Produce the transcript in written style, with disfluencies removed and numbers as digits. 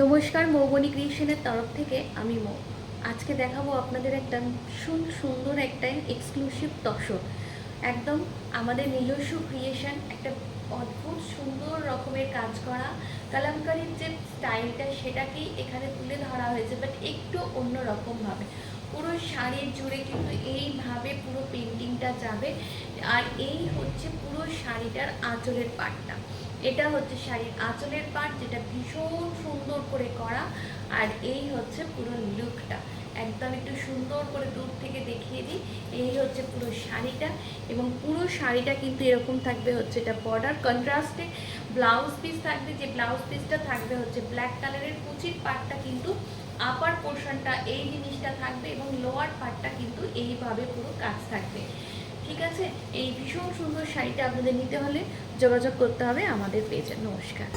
নমস্কার, মৌবনী ক্রিয়েশনের তরফ থেকে আমি মৌ। আজকে দেখাবো আপনাদের একটা ভীষণ সুন্দর একটা এক্সক্লুসিভ তসর, একদম আমাদের নিজস্ব ক্রিয়েশন, একটা অদ্ভুত সুন্দর রকমের কাজ করা কালামকারীর যে স্টাইলটা সেটাকেই এখানে তুলে ধরা হয়েছে, বাট একটু অন্য রকমভাবে। পুরো শাড়ির জুড়ে কিন্তু এইভাবে পুরো পেন্টিংটা যাবে। আর এই হচ্ছে পুরো শাড়িটার আঁচলের পাটটা। এটা হচ্ছে শাড়ির আঁচলের পাট, যেটা ভীষণ সুন্দর করে করা। আর এই হচ্ছে পুরো লুকটা, একদম একটু সুন্দর করে দূর থেকে দেখিয়ে দিই। এই হচ্ছে পুরো শাড়িটা, এবং পুরো শাড়িটা কিন্তু এরকম থাকবে হচ্ছে এটা বর্ডার কন্ট্রাস্টে। ব্লাউজ পিস থাকবে, যে ব্লাউজ পিসটা থাকবে হচ্ছে ব্ল্যাক কালারের। কুচির পাটটা কিন্তু আপার পোর্শনটা এই জিনিসটা থাকবে, এবং লোয়ার পার্টটা কিন্তু এইভাবে পুরো কাজ থাকবে। ঠিক আছে, এই ভীষণ সুন্দর শাড়িটা আপনাদের নিতে হলে যোগাযোগ করতে হবে আমাদের পেজে। নমস্কার।